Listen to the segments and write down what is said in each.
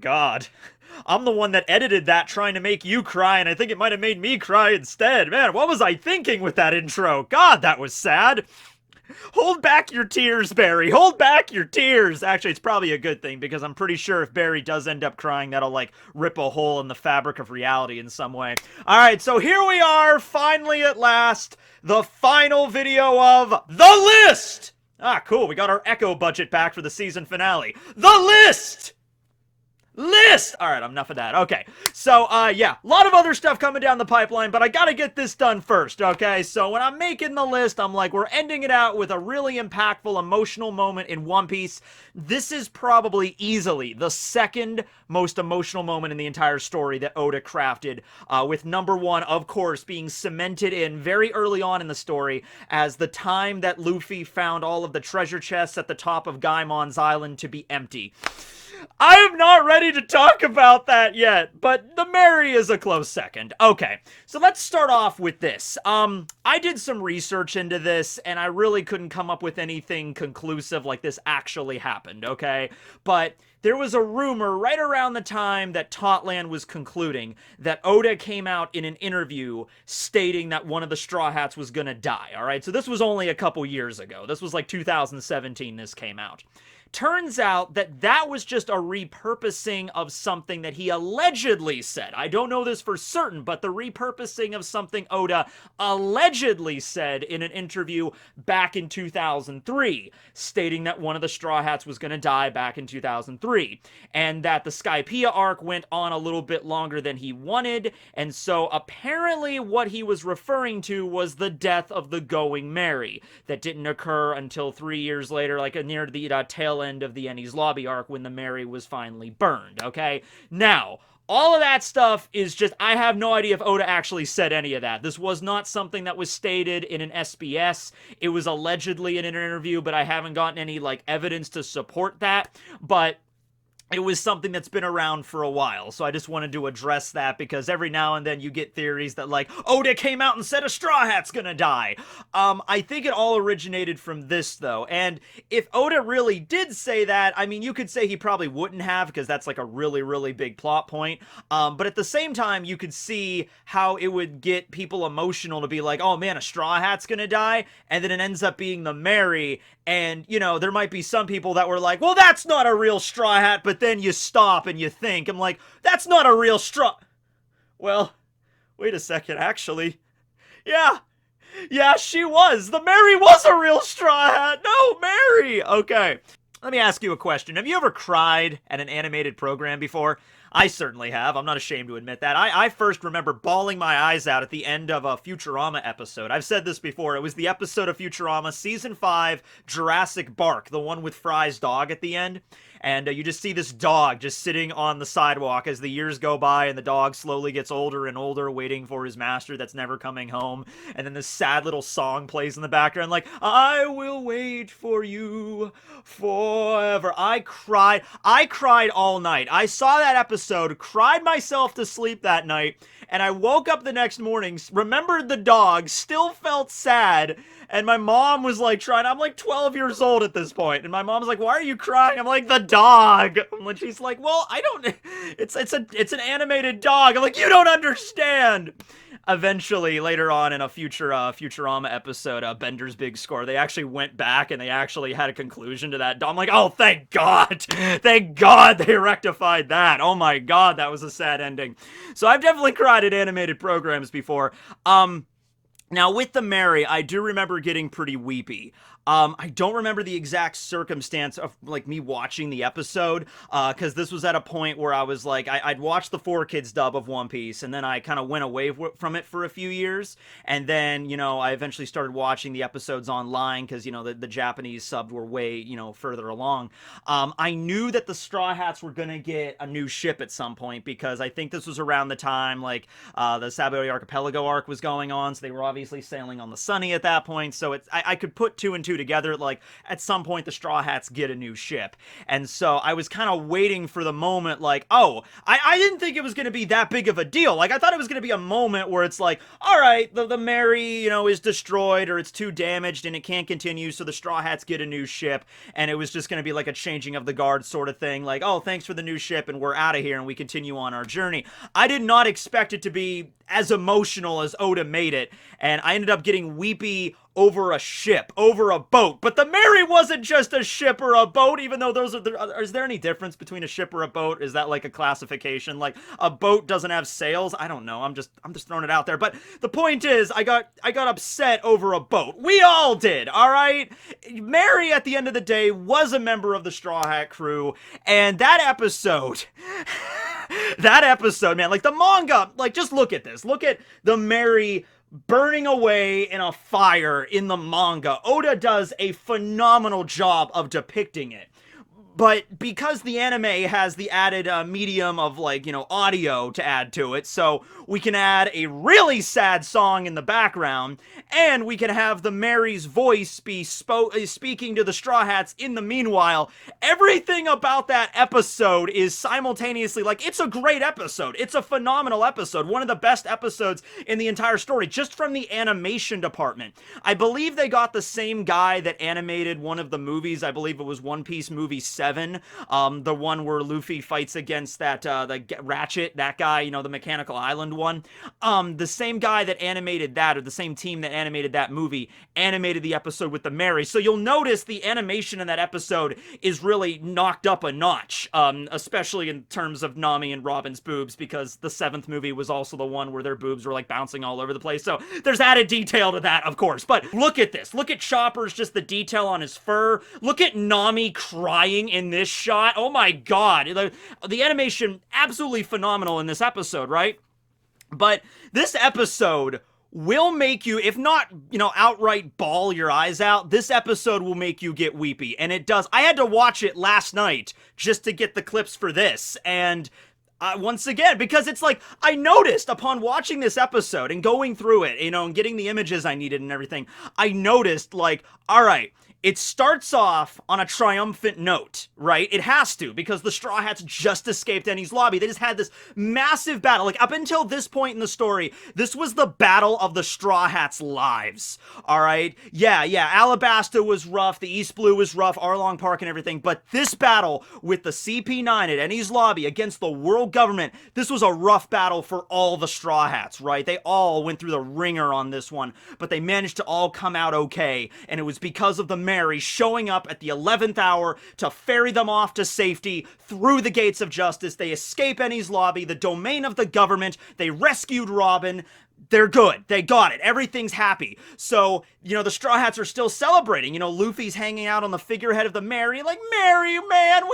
God. I'm the one that edited that trying to make you cry, and I think it might have made me cry instead. Man, what was I thinking with that intro? God, that was sad. Hold back your tears, Barry. Hold back your tears. Actually, it's probably a good thing because I'm pretty sure if Barry does end up crying, that'll like rip a hole in the fabric of reality in some way. All right, so here we are, finally at last, the final video of The List. Ah, cool. We got our Echo budget back for the season finale. The List! Alright, enough of that. Okay, so, yeah, a lot of other stuff coming down the pipeline, but I gotta get this done first, okay? So when I'm making the list, I'm like, we're ending it out with a really impactful, emotional moment in One Piece. This is probably easily the second most emotional moment in the entire story that Oda crafted, with number one, of course, being cemented in very early on in the story as the time that Luffy found all of the treasure chests at the top of Gaimon's island to be empty. I am not ready to talk about that yet, but the Mary is a close second. Okay, so let's start off with this. I did some research into this, and I really couldn't come up with anything conclusive like this actually happened, okay? But there was a rumor right around the time that Totland was concluding that Oda came out in an interview stating that one of the Straw Hats was gonna die, alright? So this was only a couple years ago. This was like 2017 this came out. Turns out that that was just a repurposing of something that he allegedly said. I don't know this for certain, but the repurposing of something Oda allegedly said in an interview back in 2003, stating that one of the Straw Hats was going to die back in 2003, and that the Skypiea arc went on a little bit longer than he wanted, and so apparently what he was referring to was the death of the Going Merry, that didn't occur until 3 years later, like near the tail end of the Enies Lobby arc when the Mary was finally burned, okay? Now, all of that stuff is just, I have no idea if Oda actually said any of that. This was not something that was stated in an SBS. It was allegedly in an interview, but I haven't gotten any, like, evidence to support that. But it was something that's been around for a while, so I just wanted to address that because every now and then you get theories that, like, Oda came out and said a Straw Hat's gonna die. I think it all originated from this, though, and if Oda really did say that, I mean, you could say he probably wouldn't have, because that's, like, a really, really big plot point, but at the same time, you could see how it would get people emotional to be like, oh man, a Straw Hat's gonna die, and then it ends up being the Mary, and, you know, there might be some people that were like, well, that's not a real Straw Hat, but then you stop and you think, I'm like, that's not a real straw. Well, wait a second, actually. Yeah, she was. The Mary was a real Straw Hat. No, Mary. Okay. Let me ask you a question. Have you ever cried at an animated program before? I certainly have. I'm not ashamed to admit that. I first remember bawling my eyes out at the end of a Futurama episode. I've said this before. It was the episode of Futurama, Season 5, Jurassic Bark, the one with Fry's dog at the end. And you just see this dog just sitting on the sidewalk as the years go by and the dog slowly gets older and older, waiting for his master that's never coming home. And then this sad little song plays in the background like, I will wait for you forever. I cried all night. I saw that episode, cried myself to sleep that night, and I woke up the next morning, remembered the dog, still felt sad, and my mom was like I'm like 12 years old at this point, and my mom's like, why are you crying? I'm like, the dog. And she's like, well, I don't, it's an animated dog. I'm like, you don't understand. Eventually, later on in a future Futurama episode, Bender's Big Score, they actually went back and they actually had a conclusion to that. I'm like, oh, thank God. Thank God they rectified that. Oh my God, that was a sad ending. So I've definitely cried at animated programs before. Now, with the Mary, I do remember getting pretty weepy. I don't remember the exact circumstance of, like, me watching the episode, because this was at a point where I was, like, I'd watched the 4Kids dub of One Piece, and then I kind of went away from it for a few years, and then, you know, I eventually started watching the episodes online, because, you know, the Japanese subbed were way, you know, further along. I knew that the Straw Hats were gonna get a new ship at some point, because I think this was around the time, like, the Sabaody Archipelago arc was going on, so they were obviously sailing on the Sunny at that point, so I could put two and two two together. Like, at some point, the Straw Hats get a new ship. And so I was kind of waiting for the moment, like, oh, I didn't think it was going to be that big of a deal. Like, I thought it was going to be a moment where it's like, all right, the Mary, is destroyed, or it's too damaged and it can't continue, so the Straw Hats get a new ship. And it was just going to be like a changing of the guard sort of thing. Like, oh, thanks for the new ship, and we're out of here, and we continue on our journey. I did not expect it to be as emotional as Oda made it, and I ended up getting weepy over a ship, over a boat. But the Mary wasn't just a ship or a boat, even though those are, is there any difference between a ship or a boat? Is that like a classification? Like, a boat doesn't have sails? I don't know. I'm just throwing it out there. But the point is, I got upset over a boat. We all did, all right? Mary, at the end of the day, was a member of the Straw Hat crew, and that episode... that episode, man, like, the manga, like, just look at this. Look at the Mary burning away in a fire in the manga. Oda does a phenomenal job of depicting it. But because the anime has the added medium of, like, audio to add to it, so we can add a really sad song in the background, and we can have the Mary's voice be speaking to the Straw Hats in the meanwhile. Everything about that episode is simultaneously, like, it's a great episode. It's a phenomenal episode. One of the best episodes in the entire story, just from the animation department. I believe they got the same guy that animated one of the movies. I believe it was One Piece movie 7, the one where Luffy fights against that the Ratchet, that guy, the Mechanical Island one. The same guy that animated that, or the same team that animated that movie, animated the episode with the Mary. So you'll notice the animation in that episode is really knocked up a notch, especially in terms of Nami and Robin's boobs, because the 7th movie was also the one where their boobs were like bouncing all over the place. So there's added detail to that, of course. But look at this. Look at Chopper's, just the detail on his fur. Look at Nami crying in this shot. Oh my god. The animation, absolutely phenomenal in this episode, right? But this episode will make you, if not, outright bawl your eyes out, this episode will make you get weepy. And it does. I had to watch it last night just to get the clips for this. And once again, because it's like, I noticed upon watching this episode and going through it, and getting the images I needed and everything, I noticed, like, all right, it starts off on a triumphant note, right? It has to, because the Straw Hats just escaped Enies Lobby. They just had this massive battle. Like, up until this point in the story, this was the battle of the Straw Hats' lives, all right? Yeah, Alabasta was rough, the East Blue was rough, Arlong Park and everything, but this battle with the CP9 at Enies Lobby against the world government, this was a rough battle for all the Straw Hats, right? They all went through the ringer on this one, but they managed to all come out okay, and it was because of the Mary showing up at the 11th hour to ferry them off to safety through the gates of justice. They escape Enies Lobby, the domain of the government. They rescued Robin. They're good. They got it. Everything's happy. So, the Straw Hats are still celebrating. Luffy's hanging out on the figurehead of the Mary, like, Mary, man,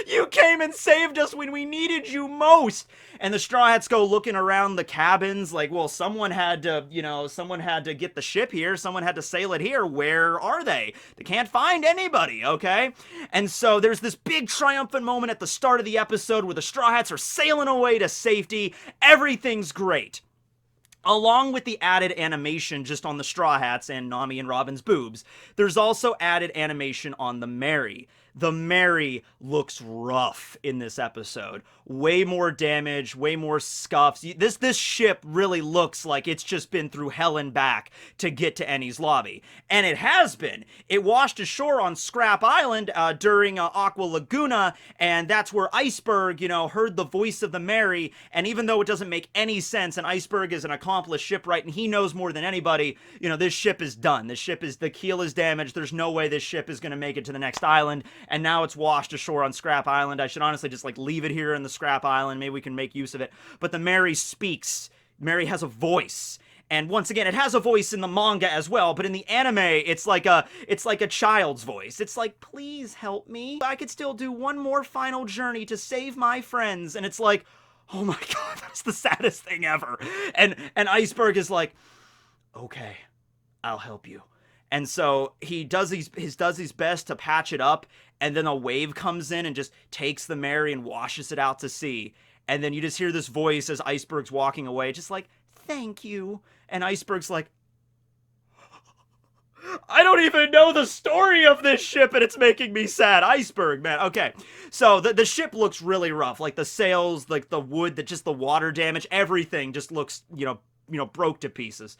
you came and saved us when we needed you most. And the Straw Hats go looking around the cabins, like, well, someone had to get the ship here. Someone had to sail it here. Where are they? They can't find anybody, okay? And so there's this big triumphant moment at the start of the episode where the Straw Hats are sailing away to safety. Everything's great. Along with the added animation just on the Straw Hats and Nami and Robin's boobs, there's also added animation on the Mary. The Mary looks rough in this episode. Way more damage, way more scuffs. This ship really looks like it's just been through hell and back to get to Enies Lobby. And it has been. It washed ashore on Scrap Island during Aqua Laguna, and that's where Iceberg, heard the voice of the Mary, and even though it doesn't make any sense, and Iceberg is an accomplished shipwright, and he knows more than anybody, this ship is done. The keel is damaged. There's no way this ship is going to make it to the next island. And now it's washed ashore on Scrap Island. I should honestly just, leave it here in the Scrap Island. Maybe we can make use of it. But the Mary speaks. Mary has a voice. And once again, it has a voice in the manga as well, but in the anime, it's like a child's voice. It's like, please help me. I could still do one more final journey to save my friends. And it's like, oh my god, that's the saddest thing ever. And Iceberg is like, okay, I'll help you. And so he does his best to patch it up, and then a wave comes in and just takes the Mary and washes it out to sea. And then you just hear this voice as Iceberg's walking away, just like, thank you. And Iceberg's like, I don't even know the story of this ship and it's making me sad. Iceberg, man. Okay. So the ship looks really rough. Like the sails, like the wood, just the water damage, everything just looks, broke to pieces.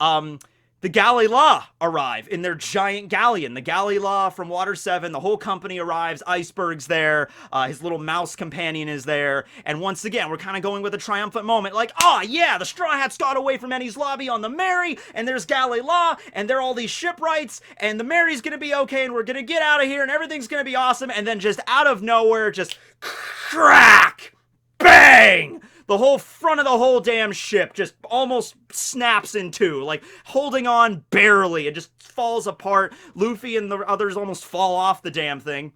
The Galila arrive in their giant galleon. The Galila from Water 7, the whole company arrives. Iceberg's there. His little mouse companion is there. And once again, we're kind of going with a triumphant moment. Like, oh yeah, the Straw Hats got away from Ennie's lobby on the Mary, and there's Galila, and there are all these shipwrights, and the Mary's gonna be okay, and we're gonna get out of here, and everything's gonna be awesome. And then just out of nowhere, just crack! Bang! The whole front of the whole damn ship just almost snaps in two, like holding on barely. It just falls apart. Luffy and the others almost fall off the damn thing.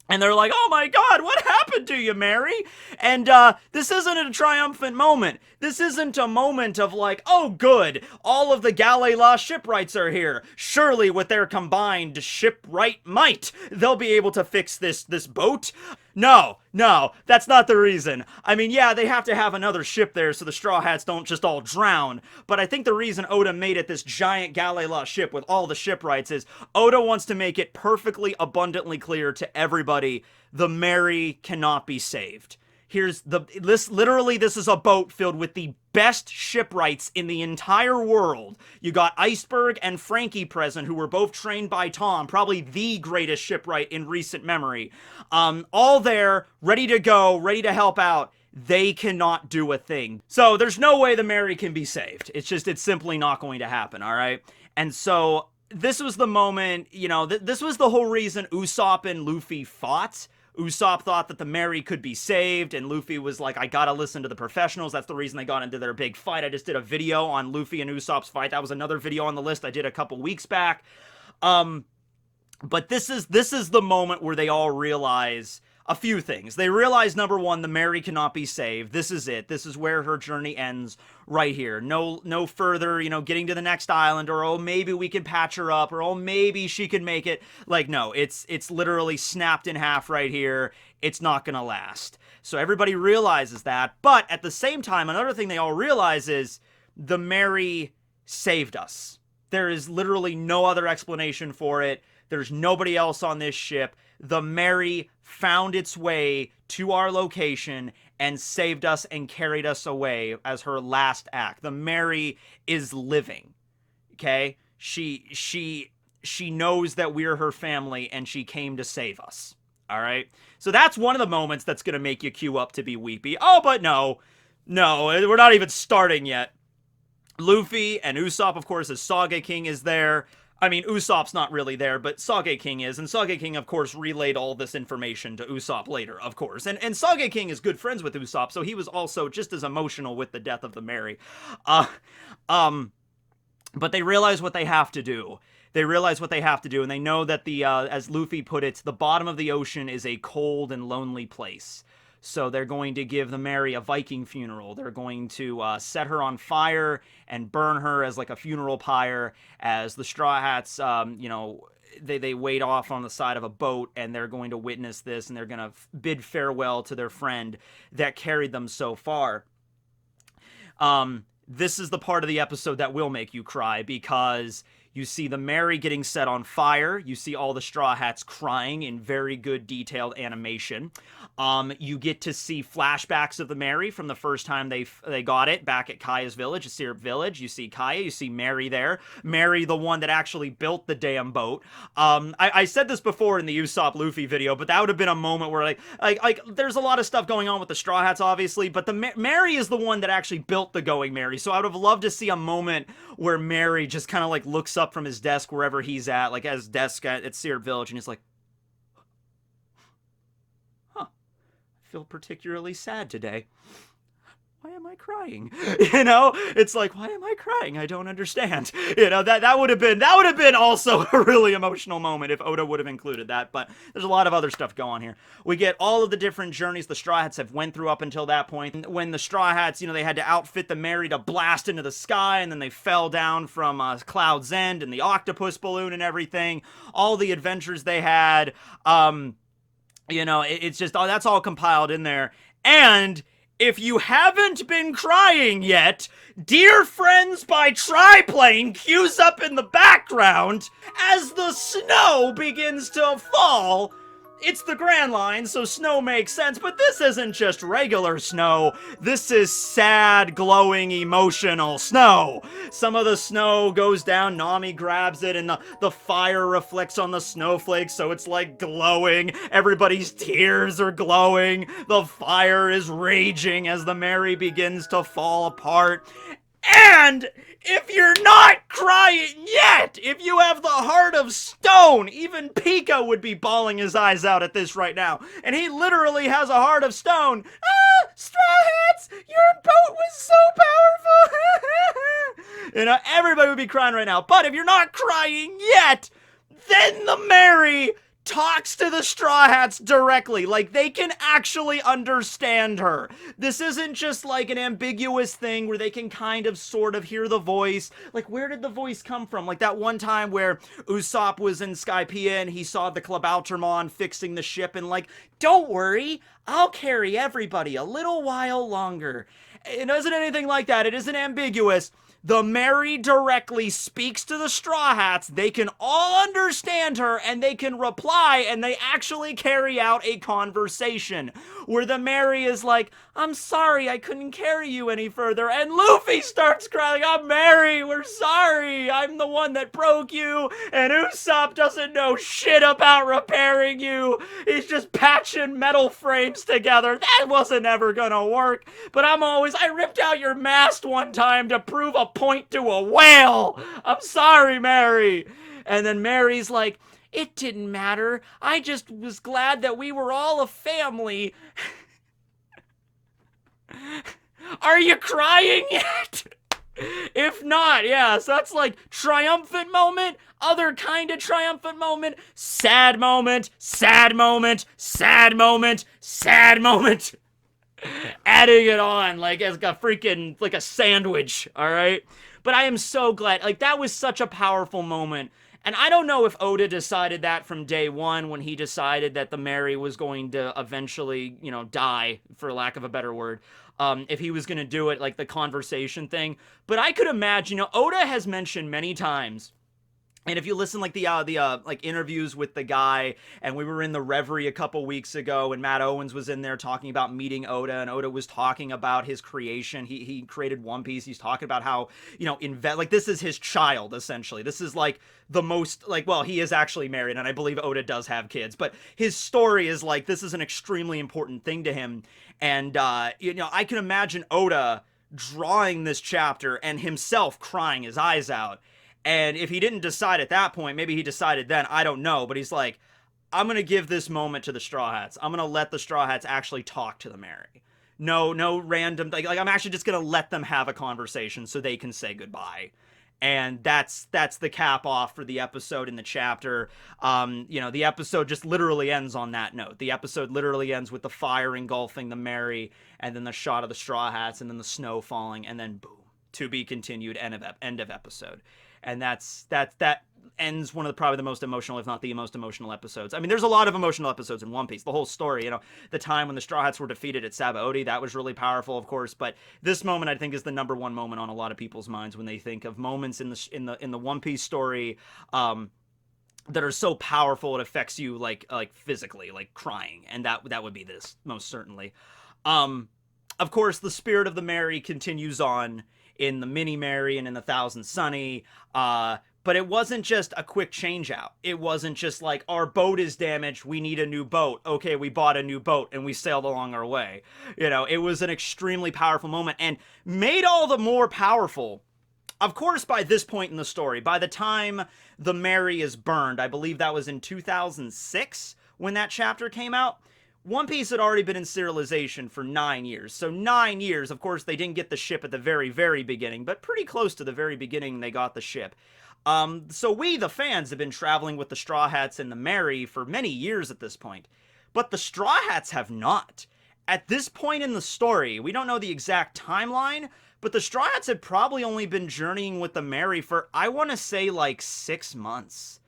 And they're like, oh my god, what happened to you, Mary? And this isn't a triumphant moment. This isn't a moment of like, oh good, all of the Galila shipwrights are here. Surely with their combined shipwright might, they'll be able to fix this boat. No, that's not the reason. I mean, yeah, they have to have another ship there so the Straw Hats don't just all drown. But I think the reason Oda made it this giant Galila ship with all the shipwrights is Oda wants to make it perfectly abundantly clear to everybody the Mary cannot be saved. This is a boat filled with the best shipwrights in the entire world. You got Iceberg and Frankie present, who were both trained by Tom, probably the greatest shipwright in recent memory. All there, ready to go, ready to help out. They cannot do a thing. So there's no way the Mary can be saved. It's simply not going to happen, all right? And so this was the moment, this was the whole reason Usopp and Luffy fought. Usopp thought that the Mary could be saved, and Luffy was like, I gotta listen to the professionals. That's the reason they got into their big fight. I just did a video on Luffy and Usopp's fight. That was another video on the list I did a couple weeks back. But this is the moment where they all realize a few things. They realize, number one, the Mary cannot be saved. This is it. This is where her journey ends right here. No further, getting to the next island, or, oh, maybe we can patch her up, or, oh, maybe she can make it. Like, no, it's literally snapped in half right here. It's not gonna last. So everybody realizes that. But at the same time, another thing they all realize is the Mary saved us. There is literally no other explanation for it. There's nobody else on this ship. The Mary found its way to our location and saved us and carried us away as her last act. The Mary is living, okay? She knows that we're her family and she came to save us, all right? So that's one of the moments that's going to make you queue up to be weepy. Oh, but no, we're not even starting yet. Luffy and Usopp, of course, as Sage King is there. I mean, Usopp's not really there, but Sage King is, and Sage King, of course, relayed all this information to Usopp later, of course. And Sage King is good friends with Usopp, so he was also just as emotional with the death of the Mary. But they realize what they have to do. They realize what they have to do, and they know that as Luffy put it, the bottom of the ocean is a cold and lonely place. So they're going to give the Mary a Viking funeral. They're going to set her on fire and burn her as like a funeral pyre, as the Straw Hats, they wait off on the side of a boat, and they're going to witness this, and they're going to bid farewell to their friend that carried them so far. This is the part of the episode that will make you cry, because you see the Mary getting set on fire. You see all the Straw Hats crying in very good detailed animation. You get to see flashbacks of the Mary from the first time they got it back at Kaya's village, Syrup Village. You see Kaya, you see Mary there. Mary, the one that actually built the damn boat. I said this before in the Usopp Luffy video, but that would have been a moment where like there's a lot of stuff going on with the Straw Hats, obviously, but the Mary is the one that actually built the Going Mary. So I would have loved to see a moment where Mary just kind of like looks up from his desk wherever he's at, like at his desk at Syrup Village, and he's like, I feel particularly sad today. Why am I crying? It's like, why am I crying? I don't understand. That would have been also a really emotional moment if Oda would have included that, but there's a lot of other stuff going on here. We get all of the different journeys the Straw Hats have went through up until that point. When the Straw Hats, they had to outfit the Mary to blast into the sky, and then they fell down from Cloud's End and the octopus balloon and everything. All the adventures they had, it's just, that's all compiled in there. And If you haven't been crying yet, Dear Friends by TRIPLANE cues up in the background as the snow begins to fall. It's the Grand Line, so snow makes sense, but this isn't just regular snow. This is sad, glowing, emotional snow. Some of the snow goes down, Nami grabs it, and the fire reflects on the snowflakes, so it's like glowing. Everybody's tears are glowing. The fire is raging as the Mary begins to fall apart. And if you're not crying yet, if you have the heart of stone, even Pika would be bawling his eyes out at this right now. And he literally has a heart of stone. Ah, Straw Hats, your boat was so powerful. Everybody would be crying right now. But if you're not crying yet, then the Mary talks to the Straw Hats directly. Like, they can actually understand her. This isn't just like an ambiguous thing where they can kind of sort of hear the voice. Like, where did the voice come from? Like that one time where Usopp was in Skypiea and he saw the Klabautermon fixing the ship and like, don't worry, I'll carry everybody a little while longer. It isn't anything like that. It isn't ambiguous. The Mary directly speaks to the Straw Hats. They can all understand her and they can reply and they actually carry out a conversation where the Mary is like, I'm sorry, I couldn't carry you any further. And Luffy starts crying, I'm Mary, we're sorry. I'm the one that broke you. And Usopp doesn't know shit about repairing you. He's just patching metal frames together. That wasn't ever gonna work. But I ripped out your mast one time to prove a point to a whale. I'm sorry, Mary. And then Mary's like, it didn't matter. I just was glad that we were all a family. Are you crying yet? If not, yeah, so that's like triumphant moment, other kind of triumphant moment, sad moment, sad moment, sad moment, sad moment. Adding it on like as a freaking, like a sandwich, all right? But I am so glad, like that was such a powerful moment. And I don't know if Oda decided that from day one when he decided that the Mary was going to eventually, die, for lack of a better word. If he was going to do it, like the conversation thing. But I could imagine, Oda has mentioned many times, and if you listen, like the like interviews with the guy, and we were in the Reverie a couple weeks ago, and Matt Owens was in there talking about meeting Oda, and Oda was talking about his creation. He created One Piece. He's talking about how, like this is his child, essentially. This is like the most, like, well, he is actually married, and I believe Oda does have kids, but his story is like, this is an extremely important thing to him. And, I can imagine Oda drawing this chapter and himself crying his eyes out. And if he didn't decide at that point, maybe he decided then, I don't know. But he's like, I'm going to give this moment to the Straw Hats. I'm going to let the Straw Hats actually talk to the Mary. No random, like I'm actually just going to let them have a conversation so they can say goodbye. And that's the cap off for the episode in the chapter. The episode just literally ends on that note. The episode literally ends with the fire engulfing the Mary, and then the shot of the Straw Hats, and then the snow falling, and then boom, to be continued, end of episode. And that ends one of probably the most emotional, if not the most emotional episodes. I mean, there's a lot of emotional episodes in One Piece. The whole story, the time when the Straw Hats were defeated at Sabaody, that was really powerful, of course. But this moment, I think, is the number one moment on a lot of people's minds when they think of moments in the One Piece story that are so powerful it affects you like physically, like crying. And that would be this, most certainly. Of course, the spirit of the Mary continues on in the Mini Mary and in the Thousand Sunny, but it wasn't just a quick change out. It wasn't just like, our boat is damaged, we need a new boat. Okay, we bought a new boat and we sailed along our way. It was an extremely powerful moment, and made all the more powerful, of course, by this point in the story. By the time the Mary is burned, I believe that was in 2006 when that chapter came out, One Piece had already been in serialization for 9 years. So 9 years, of course, they didn't get the ship at the very, very beginning, but pretty close to the very beginning they got the ship. So we, the fans, have been traveling with the Straw Hats and the Mary for many years at this point. But the Straw Hats have not. At this point in the story, we don't know the exact timeline, but the Straw Hats had probably only been journeying with the Mary for, I want to say, like 6 months.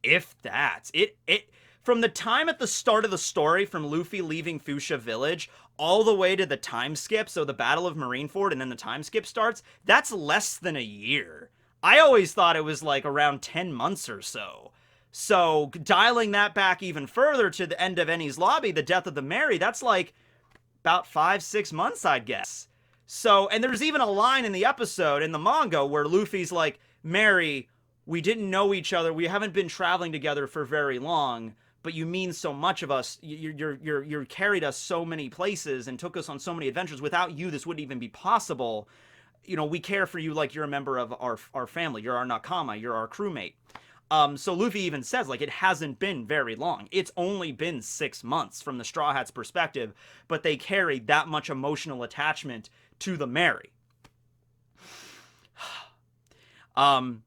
If that. from the time at the start of the story, from Luffy leaving Fuchsia Village, all the way to the time skip, so the Battle of Marineford and then the time skip starts, that's less than a year. I always thought it was like around 10 months or so. So dialing that back even further to the end of Enies Lobby, the death of the Mary, that's like about 5-6 months, I'd guess. So, and there's even a line in the episode in the manga where Luffy's like, Mary, we didn't know each other. We haven't been traveling together for very long, but you mean so much of us. You carried us so many places and took us on so many adventures. Without you, this wouldn't even be possible. You know, we care for you like you're a member of our family. You're our nakama. You're our crewmate. So Luffy even says, like, it hasn't been very long. It's only been 6 months from the Straw Hats' perspective, but they carried that much emotional attachment to the Mary. And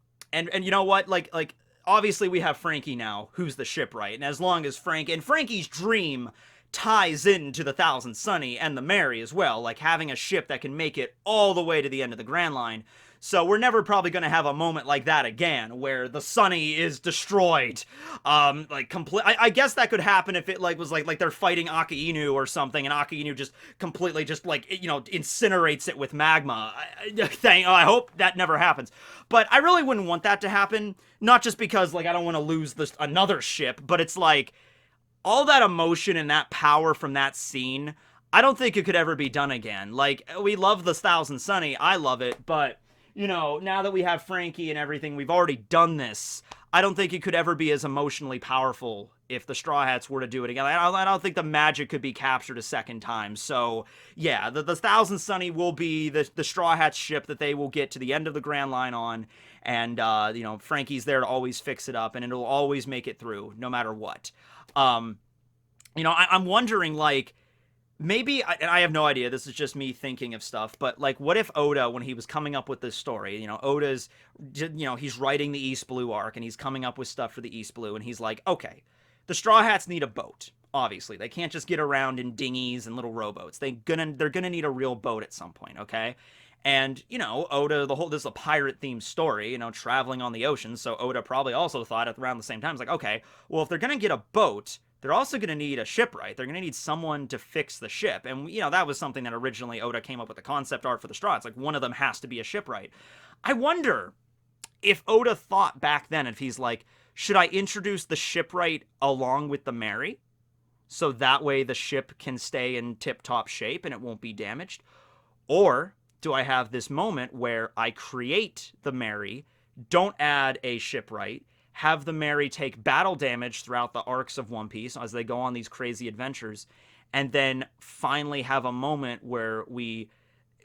you know what? Like obviously we have Frankie now, who's the shipwright, and as long as Frankie's dream ties into the Thousand Sunny and the Mary as well, like having a ship that can make it all the way to the end of the Grand Line. So we're never probably going to have a moment like that again, where the Sunny is destroyed. I guess that could happen if it was like they're fighting Akainu or something, and Akainu just completely incinerates it with magma. I hope that never happens. But I really wouldn't want that to happen, not just because I don't want to lose another ship, but it's like all that emotion and that power from that scene, I don't think it could ever be done again. Like, we love the Thousand Sunny, I love it, but now that we have Frankie and everything, we've already done this. I don't think it could ever be as emotionally powerful if the Straw Hats were to do it again. I don't think the magic could be captured a second time. So, yeah, the Thousand Sunny will be the Straw Hats ship that they will get to the end of the Grand Line on. And, Frankie's there to always fix it up, and it'll always make it through, no matter what. I'm wondering, maybe, and I have no idea, this is just me thinking of stuff, but what if Oda, when he was coming up with this story, Oda's, he's writing the East Blue arc, and he's coming up with stuff for the East Blue, and he's like, okay, the Straw Hats need a boat, obviously. They can't just get around in dinghies and little rowboats. They're gonna need a real boat at some point, okay? And, Oda, this is a pirate-themed story, traveling on the ocean, so Oda probably also thought at around the same time, it's like, okay, well, if they're gonna get a boat, they're also going to need a shipwright. They're going to need someone to fix the ship. And, that was something that originally Oda came up with the concept art for the Straw. It's like one of them has to be a shipwright. I wonder if Oda thought back then, if he's like, should I introduce the shipwright along with the Mary? So that way the ship can stay in tip-top shape and it won't be damaged? Or do I have this moment where I create the Mary, don't add a shipwright, have the Mary take battle damage throughout the arcs of One Piece as they go on these crazy adventures, and then finally have a moment where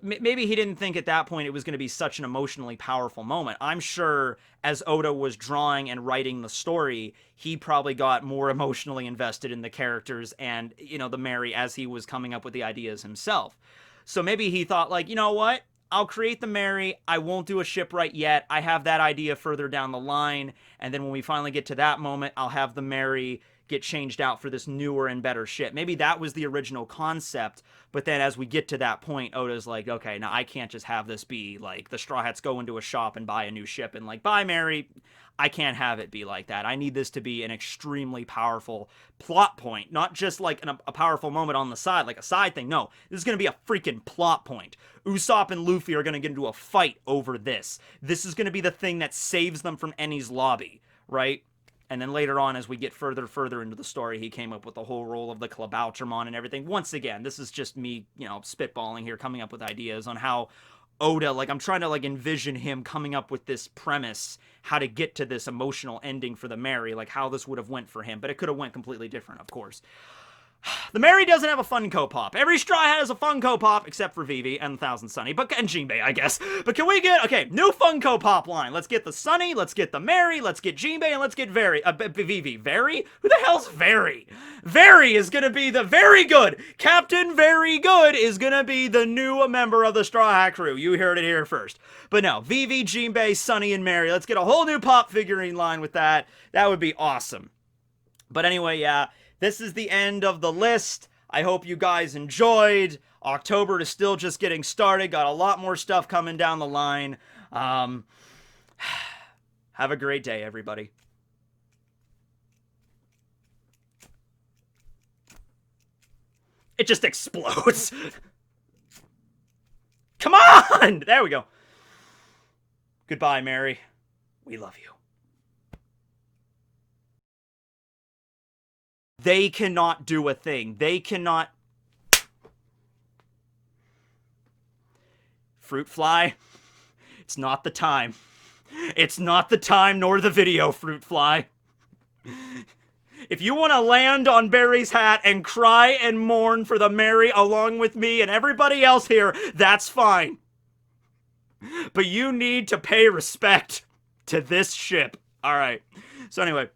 maybe he didn't think at that point it was going to be such an emotionally powerful moment. I'm sure as Oda was drawing and writing the story, he probably got more emotionally invested in the characters and, the Mary as he was coming up with the ideas himself. So maybe he thought, you know what? I'll create the Mary, I won't do a shipwright yet, I have that idea further down the line, and then when we finally get to that moment, I'll have the Mary get changed out for this newer and better ship. Maybe that was the original concept, but then as we get to that point, Oda's like, okay, now I can't just have this be the Straw Hats go into a shop and buy a new ship and bye Mary. I can't have it be like that. I need this to be an extremely powerful plot point, not just a powerful moment on the side, like a side thing. No, this is going to be a freaking plot point. Usopp and Luffy are going to get into a fight over this. This is going to be the thing that saves them from Enies Lobby, right? And then later on, as we get further into the story, he came up with the whole role of the Klabautermon and everything. Once again, this is just me, spitballing here, coming up with ideas on how Oda, I'm trying to envision him coming up with this premise, how to get to this emotional ending for the Mary, how this would have went for him, but it could have went completely different, of course. The Mary doesn't have a Funko Pop. Every Straw Hat has a Funko Pop, except for Vivi and the Thousand Sunny, and Jinbei, I guess. But can we get, new Funko Pop line. Let's get the Sunny, let's get the Mary, let's get Jinbei, and let's get Vivi. Very? Who the hell's Very? Very is gonna be the Very Good. Captain Very Good is gonna be the new member of the Straw Hat crew. You heard it here first. But no, Vivi, Jinbei, Sunny, and Mary. Let's get a whole new pop figurine line with that. That would be awesome. But anyway, yeah. This is the end of the list. I hope you guys enjoyed. October is still just getting started. Got a lot more stuff coming down the line. Have a great day, everybody. It just explodes. Come on! There we go. Goodbye, Mary. We love you. They cannot do a thing. They cannot... Fruit fly, it's not the time. It's not the time nor the video, fruit fly. If you want to land on Barry's hat and cry and mourn for the Mary along with me and everybody else here, that's fine. But you need to pay respect to this ship. All right. So anyway...